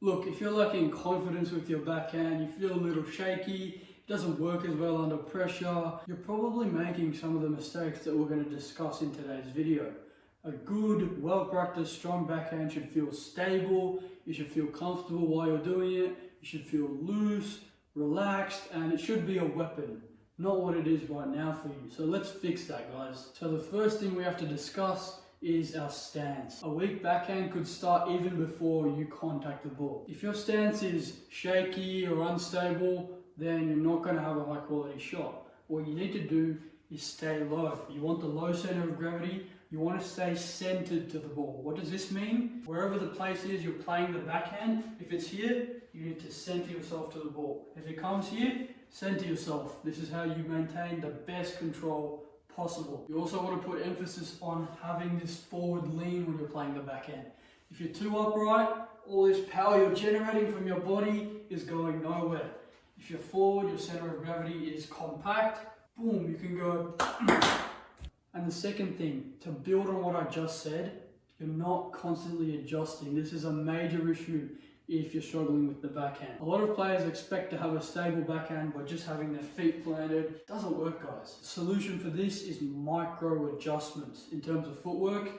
Look, if you're lacking confidence with your backhand, you feel a little shaky, it doesn't work as well under pressure, you're probably making some of the mistakes that we're going to discuss in today's video. A good, well-practiced, strong backhand should feel stable, you should feel comfortable while you're doing it, you should feel loose, relaxed, and it should be a weapon, not what it is right now for you. So let's fix that, guys. So the first thing we have to discuss is our stance. A weak backhand could start even before you contact the ball. If your stance is shaky or unstable, then you're not going to have a high quality shot. What you need to do is stay low. You want the low center of gravity. You want to stay centered to the ball. What does this mean? Wherever the place is you're playing the backhand, if it's here, you need to center yourself to the ball. If it comes here, center yourself. This is how you maintain the best control possible. You also want to put emphasis on having this forward lean when you're playing the backhand. If you're too upright, all this power you're generating from your body is going nowhere. If you're forward, your center of gravity is compact, boom, you can go. And the second thing, to build on what I just said, you're not constantly adjusting. This is a major issue if you're struggling with the backhand. A lot of players expect to have a stable backhand by just having their feet planted. It doesn't work, guys. The solution for this is micro adjustments. In terms of footwork,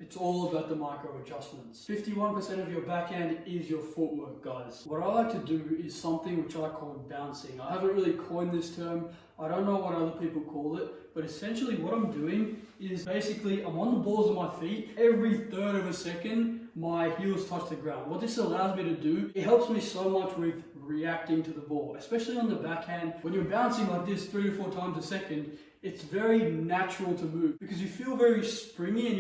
it's all about the micro adjustments. 51% of your backhand is your footwork, guys. What I like to do is something which I call bouncing. I haven't really coined this term. I don't know what other people call it, but essentially what I'm doing is basically I'm on the balls of my feet. Every third of a second, my heels touch the ground. What this allows me to do, it helps me so much with reacting to the ball, especially on the backhand. When you're bouncing like this 3 to 4 times a second, it's very natural to move because you feel very springy and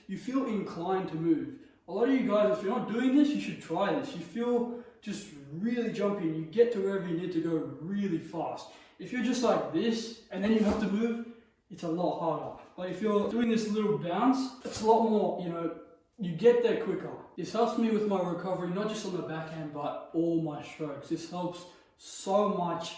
you feel inclined to move. A lot of you guys, if you're not doing this, you should try this. You feel just really jumpy and you get to wherever you need to go really fast. If you're just like this and then you have to move, it's a lot harder. But if you're doing this little bounce, it's a lot more, you get there quicker. This helps me with my recovery, not just on the backhand, but all my strokes. This helps so much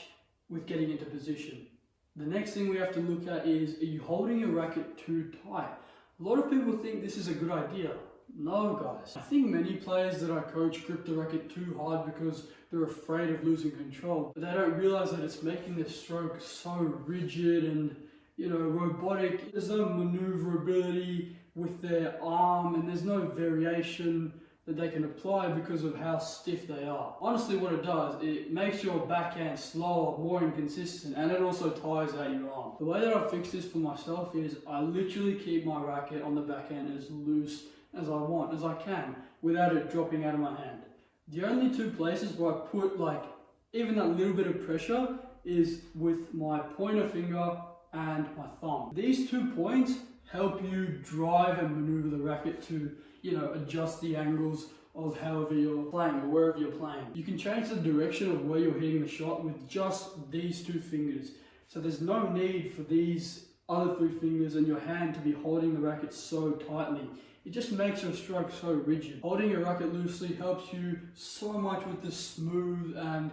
with getting into position. The next thing we have to look at is, are you holding your racket too tight? A lot of people think this is a good idea. No, guys. I think many players that I coach grip the racket too hard because they're afraid of losing control. But they don't realize that it's making their stroke so rigid and, robotic. There's no maneuverability with their arm and there's no variation that they can apply because of how stiff they are. Honestly, what it does, it makes your backhand slower, more inconsistent, and it also tires out your arm. The way that I fix this for myself is I literally keep my racket on the backhand as loose as I want, as I can, without it dropping out of my hand. The only two places where I put even that little bit of pressure is with my pointer finger and my thumb. These 2 points help you drive and maneuver the racket to, adjust the angles of however you're playing or wherever you're playing. You can change the direction of where you're hitting the shot with just these 2 fingers. So there's no need for these other 3 fingers and your hand to be holding the racket so tightly. It just makes your stroke so rigid. Holding your racket loosely helps you so much with the smooth and,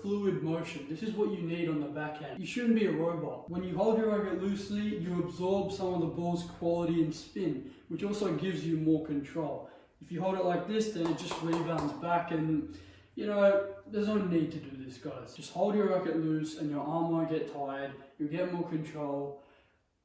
fluid motion. This is what you need on the backhand. You shouldn't be a robot. When you hold your racket loosely, you absorb some of the ball's quality and spin, which also gives you more control. If you hold it like this, then it just rebounds back and, there's no need to do this, guys. Just hold your racket loose and your arm won't get tired. You'll get more control.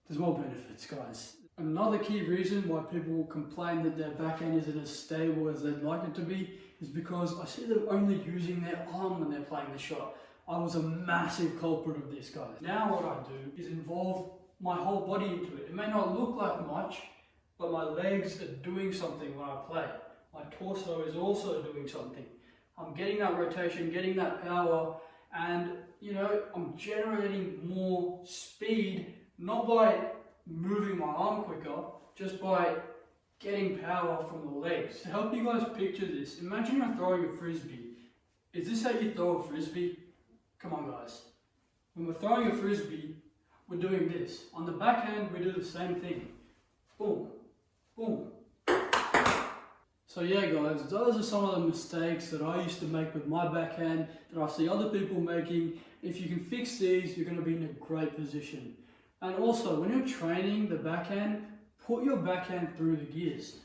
There's more benefits, guys. Another key reason why people complain that their backhand isn't as stable as they'd like it to be is because I see them only using their arm when they're playing the shot. I was a massive culprit of this, guys. Now what I do is involve my whole body into it. It may not look like much, but my legs are doing something when I play. My torso is also doing something. I'm getting that rotation, getting that power, and I'm generating more speed, not by moving my arm quicker, just by getting power from the legs. To help you guys picture this, imagine you're throwing a frisbee. Is this how you throw a frisbee? Come on, guys. When we're throwing a frisbee, we're doing this. On the backhand, we do the same thing. Boom, boom. So yeah, guys, those are some of the mistakes that I used to make with my backhand that I see other people making. If you can fix these, you're going to be in a great position. And also, when you're training the backhand, put your backhand through the gears.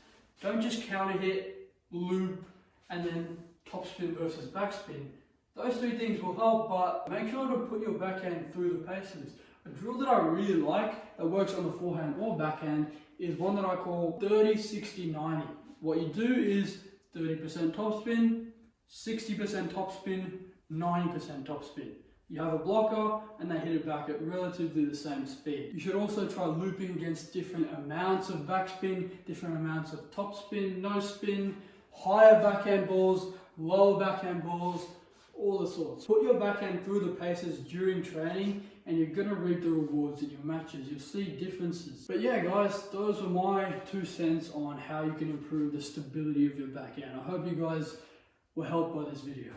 Don't just counter hit, loop, and then topspin versus backspin. Those two things will help, but make sure to put your backhand through the paces. A drill that I really like that works on the forehand or backhand is one that I call 30-60-90. What you do is 30% topspin, 60% topspin, 90% topspin. You have a blocker and they hit it back at relatively the same speed. You should also try looping against different amounts of backspin, different amounts of topspin, no spin, higher backhand balls, lower backhand balls, all the sorts. Put your backhand through the paces during training and you're going to reap the rewards in your matches. You'll see differences. But yeah guys, those were my 2 cents on how you can improve the stability of your backhand. I hope you guys were helped by this video.